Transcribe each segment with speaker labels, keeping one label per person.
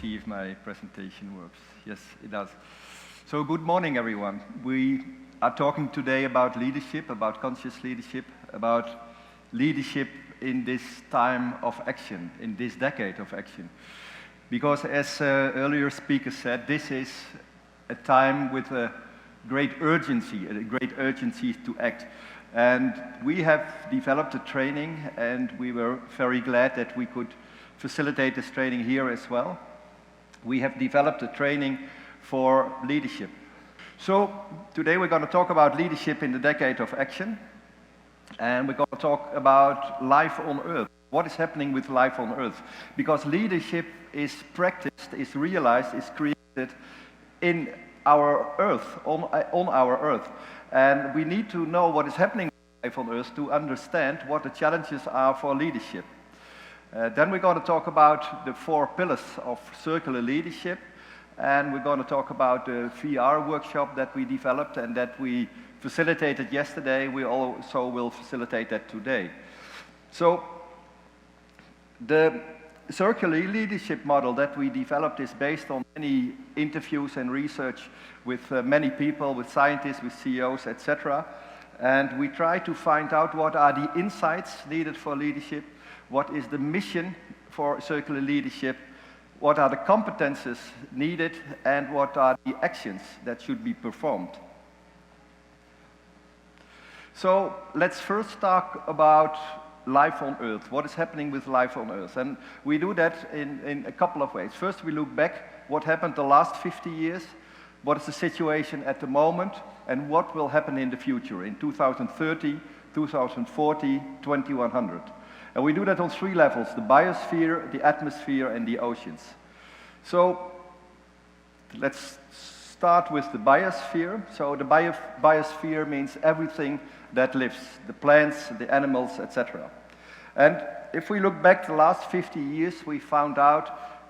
Speaker 1: see if my presentation works. Yes, it does. So good morning, everyone. We are talking today about leadership, about conscious leadership, about leadership in this time of action, in this decade of action. Because as earlier speakers said, this is a time with a great urgency to act. And we have developed a training, and we were very glad that we could facilitate this training here as well. We have developed a training for leadership. So today we're going to talk about leadership in the decade of action, and we're going to talk about life on Earth. What is happening with life on Earth? Because leadership is practiced, is realized, is created in our Earth, on our Earth. And we need to know what is happening with life on Earth to understand what the challenges are for leadership. Then we're going to talk about the 4 pillars of circular leadership, and we're going to talk about the VR workshop that we developed and that we facilitated yesterday. We also will facilitate that today. So the circular leadership model that we developed is based on many interviews and research with many people, with scientists, with CEOs, etc. And we try to find out what are the insights needed for leadership, what is the mission for circular leadership, what are the competences needed, and what are the actions that should be performed. So let's first talk about life on Earth. What is happening with life on Earth? And we do that in a couple of ways. First, we look back what happened the last 50 years, what is the situation at the moment, and what will happen in the future, in 2030, 2040, 2100. And we do that on 3 levels: the biosphere, the atmosphere, and the oceans. So let's start with the biosphere. So the biosphere means everything that lives, the plants, the animals, etc. And if we look back the last 50 years, we found out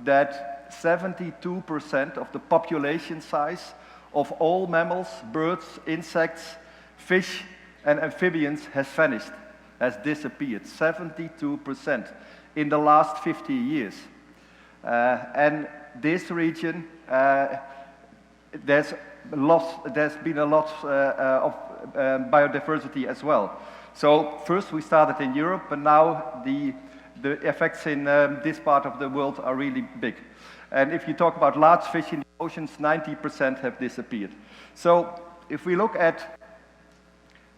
Speaker 1: that 72% of the population size of all mammals, birds, insects, fish, and amphibians has vanished, has disappeared. 72% in the last 50 years. And this region, there's been a lot of biodiversity as well. So first we started in Europe, but now the effects in this part of the world are really big. And if you talk about large fish in the oceans, 90% have disappeared. So if we look at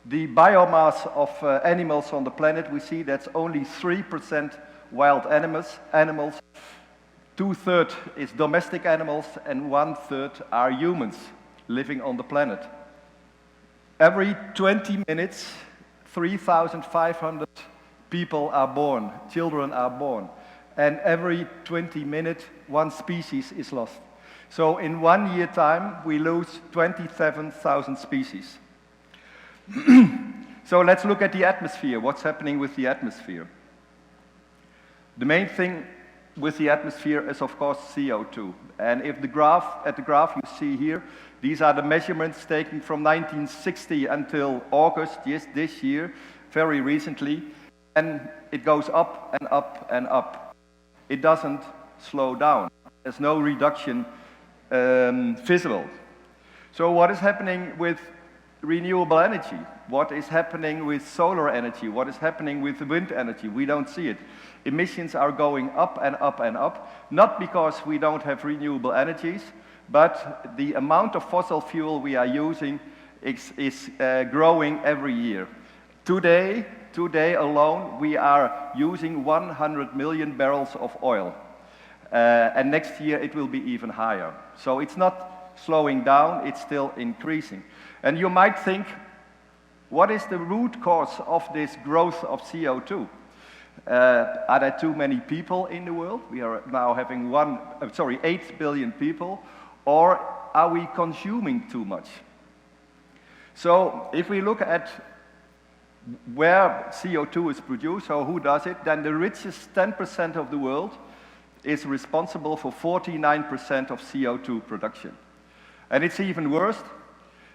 Speaker 1: the biomass of animals on the planet, we see that's only 3% wild animals. 2/3 is domestic animals, and 1/3 are humans living on the planet. Every 20 minutes, 3,500 people are born, children are born. And every 20 minutes, 1 species is lost. So in 1 year time, we lose 27,000 species. So let's look at the atmosphere. What's happening with the atmosphere? The main thing with the atmosphere is, of course, CO2. And if the graph you see here, these are the measurements taken from 1960 until August, yes, this year, very recently, and it goes up and up and up. It doesn't slow down. There's no reduction visible. So what is happening with renewable energy? What is happening with solar energy? What is happening with wind energy? We don't see it. Emissions are going up and up and up, not because we don't have renewable energies, but the amount of fossil fuel we are using is growing every year. Today alone, we are using 100 million barrels of oil. And next year it will be even higher. So it's not slowing down, it's still increasing. And you might think, what is the root cause of this growth of CO2? Are there too many people in the world? We are now having 8 billion people. Or are we consuming too much? So if we look at where CO2 is produced, so who does it, then the richest 10% of the world is responsible for 49% of CO2 production. And it's even worse.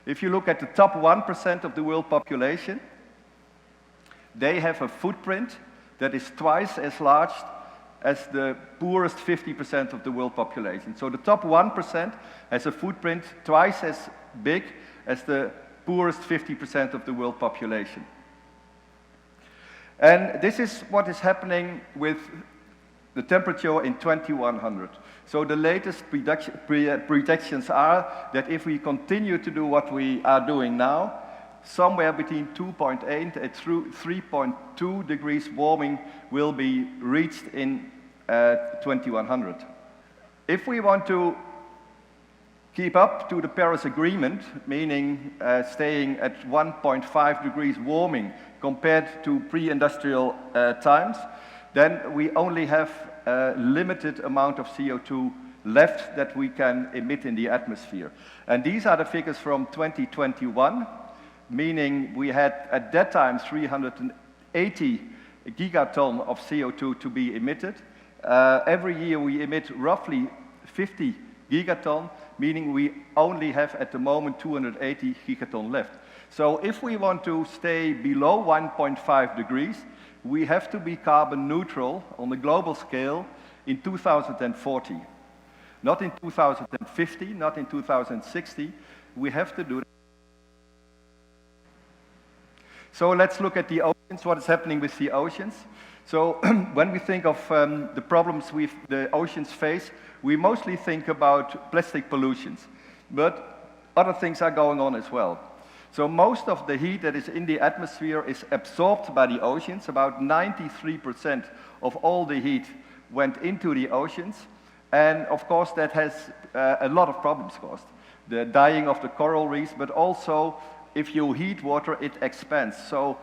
Speaker 1: If you look at the top 1% of the world population, they have a footprint that is twice as large as the poorest 50% of the world population. So the top 1% has a footprint twice as big as the poorest 50% of the world population. And this is what is happening with the temperature in 2100. So the latest predictions are that if we continue to do what we are doing now, somewhere between 2.8 and 3.2 degrees warming will be reached in 2100. If we want to keep up to the Paris Agreement, meaning staying at 1.5 degrees warming compared to pre-industrial times, then we only have a limited amount of CO2 left that we can emit in the atmosphere. And these are the figures from 2021, meaning we had at that time 380 gigaton of CO2 to be emitted. Every year we emit roughly 50 gigaton, meaning we only have at the moment 280 gigaton left. So if we want to stay below 1.5 degrees, we have to be carbon neutral on the global scale in 2040. Not in 2050, not in 2060, we have to do that. So let's look at the oceans, what is happening with the oceans. So when we think of the problems the oceans face, we mostly think about plastic pollutions, but other things are going on as well. So most of the heat that is in the atmosphere is absorbed by the oceans. About 93% of all the heat went into the oceans. And of course that has a lot of problems caused. The dying of the coral reefs, but also if you heat water, it expands. So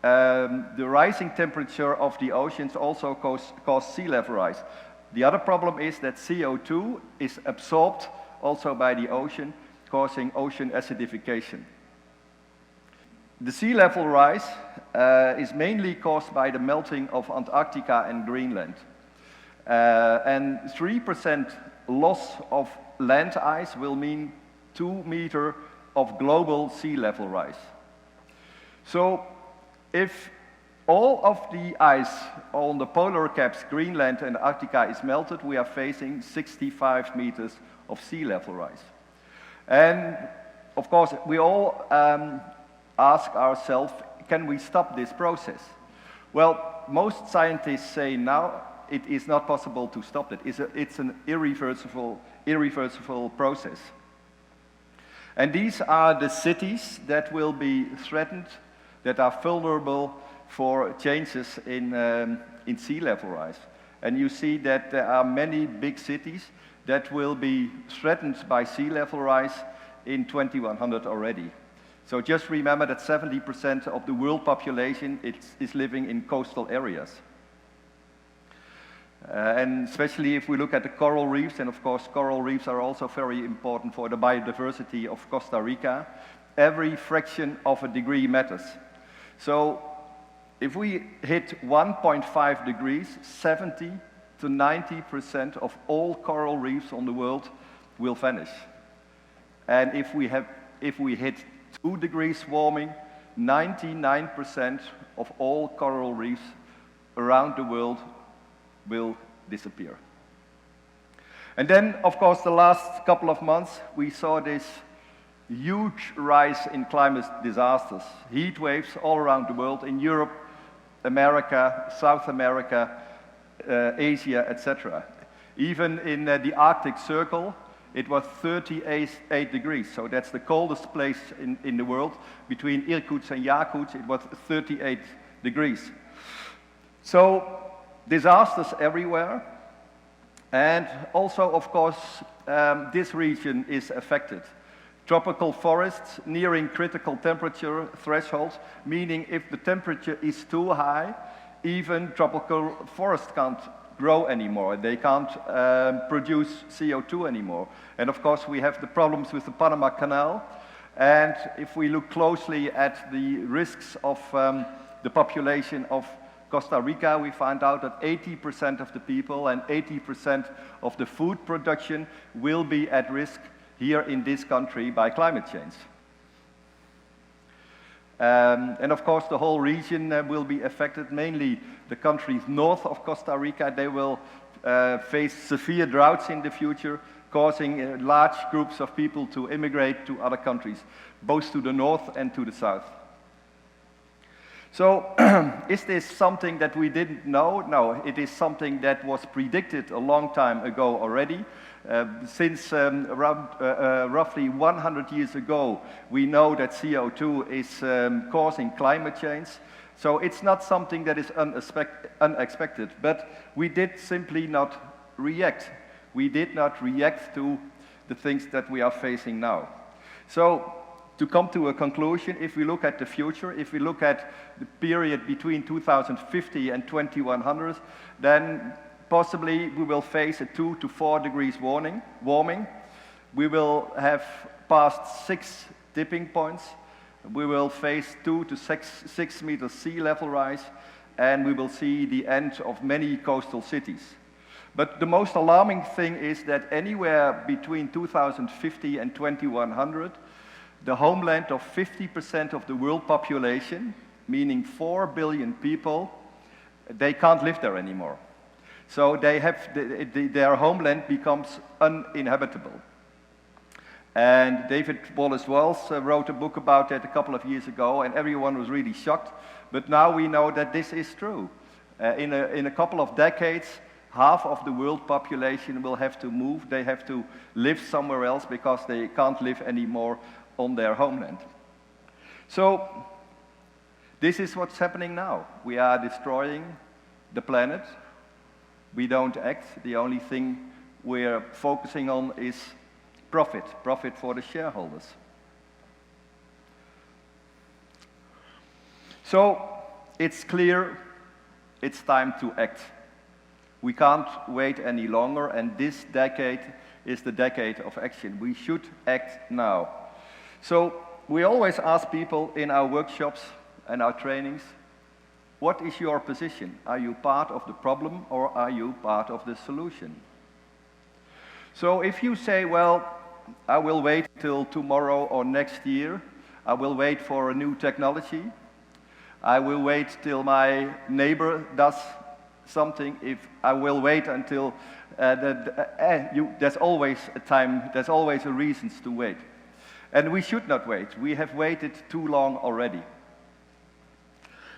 Speaker 1: the rising temperature of the oceans also cause sea level rise. The other problem is that CO2 is absorbed also by the ocean, causing ocean acidification. The sea level rise is mainly caused by the melting of Antarctica and Greenland. And 3% loss of land ice will mean 2 meters of global sea level rise. So if all of the ice on the polar caps, Greenland and Antarctica, is melted, we are facing 65 meters of sea level rise. And of course, we all ask ourselves, can we stop this process? Well, most scientists say now it is not possible to stop it. It's an irreversible process. And these are the cities that will be threatened, that are vulnerable for changes in sea level rise. And you see that there are many big cities that will be threatened by sea level rise in 2100 already. So just remember that 70% of the world population is living in coastal areas. And especially if we look at the coral reefs, and of course coral reefs are also very important for the biodiversity of Costa Rica, every fraction of a degree matters. So if we hit 1.5 degrees, 70 to 90% of all coral reefs on the world will vanish. And if we hit 2 degrees warming, 99% of all coral reefs around the world will disappear. And then, of course, the last couple of months, we saw this huge rise in climate disasters, heat waves all around the world, in Europe, America, South America, Asia, etc. Even in the Arctic Circle, it was 38 degrees, so that's the coldest place in the world. Between Irkutsk and Yakutsk, it was 38 degrees. So, disasters everywhere, and also, of course, this region is affected. Tropical forests nearing critical temperature thresholds, meaning if the temperature is too high, even tropical forests can't grow anymore. They can't produce CO2 anymore. And of course, we have the problems with the Panama Canal. And if we look closely at the risks of the population of Costa Rica, we find out that 80% of the people and 80% of the food production will be at risk here in this country by climate change. And of course, the whole region will be affected, mainly the countries north of Costa Rica. They will face severe droughts in the future, causing large groups of people to immigrate to other countries, both to the north and to the south. So, is this something that we didn't know? No, it is something that was predicted a long time ago already. Since around roughly 100 years ago, we know that CO2 is causing climate change. So it's not something that is unexpected, but we did simply not react. We did not react to the things that we are facing now. So, to come to a conclusion, if we look at the future, if we look at the period between 2050 and 2100, then possibly we will face a 2 to 4 degrees warming. We will have passed 6 tipping points. We will face 2 to 6 meters sea level rise, and we will see the end of many coastal cities. But the most alarming thing is that anywhere between 2050 and 2100, the homeland of 50% of the world population, meaning 4 billion people, they can't live there anymore. So their homeland becomes uninhabitable. And David Wallace Wells wrote a book about that a couple of years ago, and everyone was really shocked. But now we know that this is true. In a couple of decades, half of the world population will have to move. They have to live somewhere else because they can't live anymore on their homeland. So, this is what's happening now. We are destroying the planet. We don't act. The only thing we're focusing on is profit for the shareholders. So, it's clear it's time to act. We can't wait any longer, and this decade is the decade of action. We should act now. So, we always ask people in our workshops and our trainings, what is your position? Are you part of the problem or are you part of the solution? So if you say, well, I will wait till tomorrow or next year, I will wait for a new technology, I will wait till my neighbor does something, if I will wait until, there's always a time, there's always a reasons to wait. And we should not wait. We have waited too long already.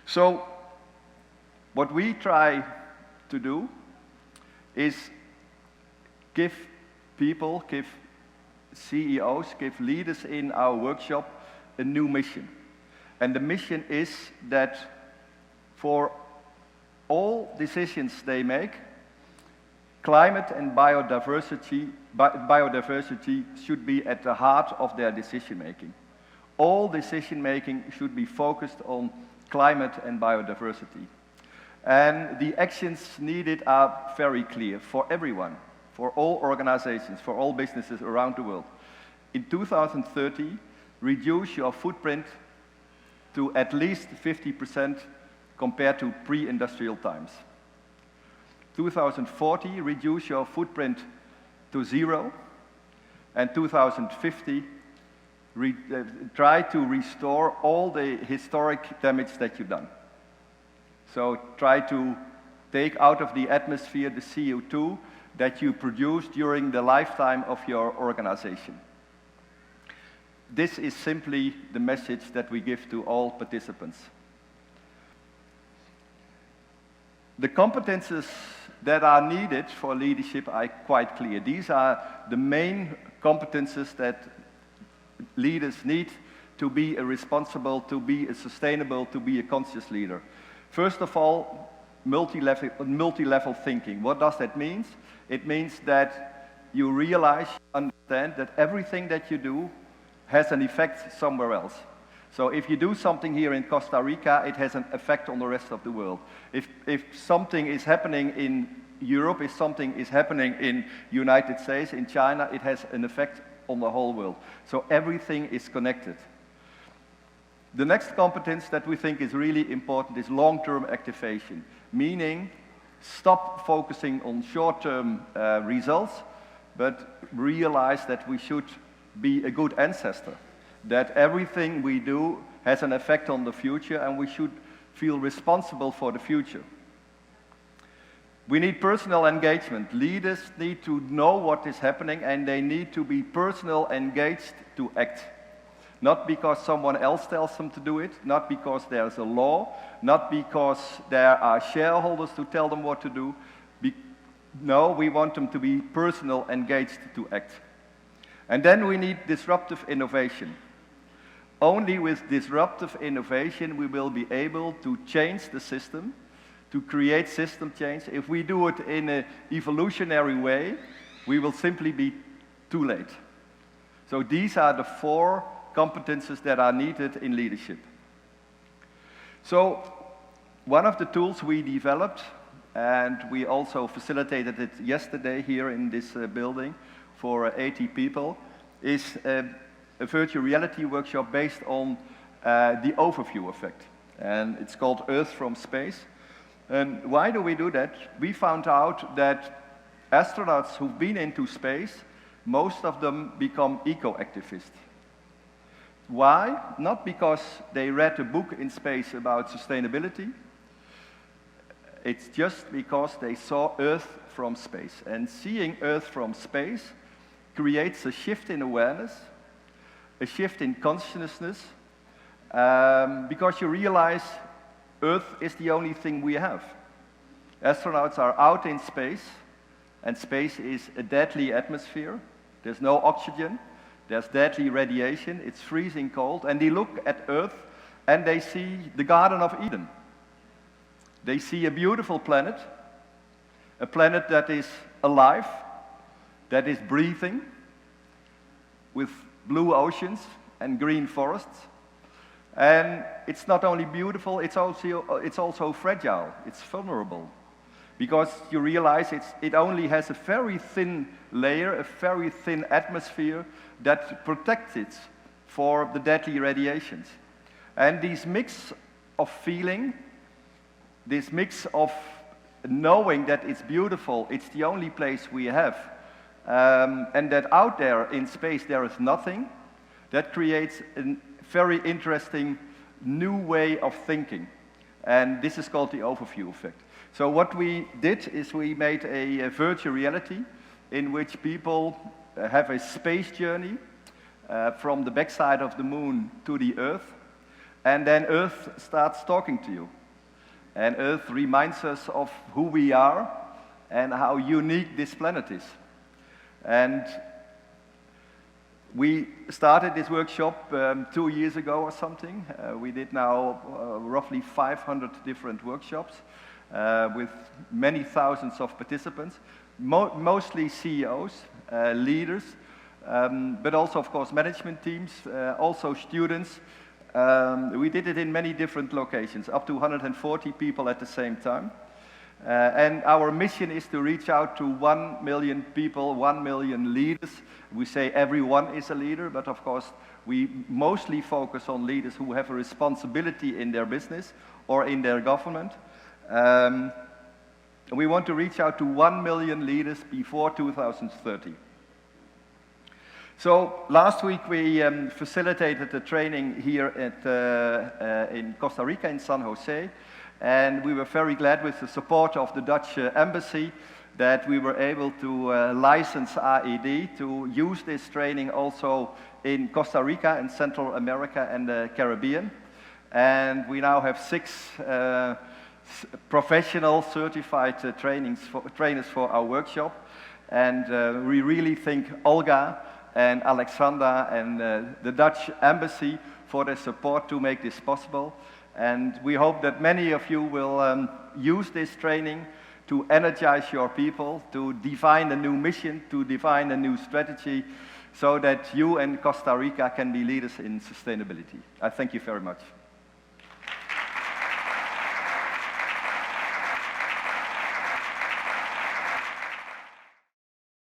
Speaker 1: So, what we try to do is give people, give CEOs, give leaders in our workshop a new mission. And the mission is that for all decisions they make, climate and biodiversity should be at the heart of their decision-making. All decision-making should be focused on climate and biodiversity. And the actions needed are very clear for everyone, for all organizations, for all businesses around the world. In 2030, reduce your footprint to at least 50% compared to pre-industrial times. 2040, reduce your footprint to 0, and 2050, try to restore all the historic damage that you've done. So try to take out of the atmosphere the CO2 that you produced during the lifetime of your organization. This is simply the message that we give to all participants. The competences that are needed for leadership are quite clear. These are the main competences that leaders need to be a responsible, to be a sustainable, to be a conscious leader. First of all, multi-level thinking. What does that mean? It means that you realize, understand that everything that you do has an effect somewhere else. So if you do something here in Costa Rica, it has an effect on the rest of the world. If something is happening in Europe, if something is happening in the United States, in China, it has an effect on the whole world. So everything is connected. The next competence that we think is really important is long-term activation, meaning stop focusing on short-term results, but realize that we should be a good ancestor, that everything we do has an effect on the future, and we should feel responsible for the future. We need personal engagement. Leaders need to know what is happening, and they need to be personal engaged to act. Not because someone else tells them to do it, not because there's a law, not because there are shareholders to tell them what to do. No, we want them to be personal engaged to act. And then we need disruptive innovation. Only with disruptive innovation we will be able to change the system, to create system change. If we do it in an evolutionary way, we will simply be too late. So these are the 4 competences that are needed in leadership. So one of the tools we developed, and we also facilitated it yesterday here in this building for 80 people, is a virtual reality workshop based on the overview effect. And it's called Earth from Space. And why do we do that? We found out that astronauts who've been into space, most of them become eco-activists. Why? Not because they read a book in space about sustainability. It's just because they saw Earth from space. And seeing Earth from space creates a shift in awareness, a shift in consciousness, because you realize Earth is the only thing we have. Astronauts are out in space, and space is a deadly atmosphere. There's no oxygen, there's deadly radiation, it's freezing cold, and they look at Earth and they see the Garden of Eden. They see a beautiful planet, a planet that is alive, that is breathing, with blue oceans and green forests. And it's not only beautiful, it's also fragile, it's vulnerable. Because you realize it only has a very thin layer, a very thin atmosphere that protects it for the deadly radiations. And this mix of feeling, this mix of knowing that it's beautiful, it's the only place we have, and that out there in space there is nothing, that creates a very interesting new way of thinking. And this is called the overview effect. So what we did is we made a virtual reality in which people have a space journey from the backside of the moon to the Earth, and then Earth starts talking to you. And Earth reminds us of who we are and how unique this planet is. And we started this workshop 2 years ago or something. We did now roughly 500 different workshops with many thousands of participants, mostly CEOs, leaders, but also, of course, management teams, also students. We did it in many different locations, up to 140 people at the same time. And our mission is to reach out to 1 million people, 1 million leaders. We say everyone is a leader, but of course we mostly focus on leaders who have a responsibility in their business or in their government. We want to reach out to 1 million leaders before 2030. So last week we facilitated a training here in Costa Rica, in San Jose. And we were very glad with the support of the Dutch embassy that we were able to license AED to use this training also in Costa Rica and Central America and the Caribbean. And we now have 6 professional certified trainers for our workshop. And we really thank Olga and Alexandra and the Dutch embassy for their support to make this possible. And we hope that many of you will use this training to energize your people, to define a new mission, to define a new strategy, so that you and Costa Rica can be leaders in sustainability. I thank you very much.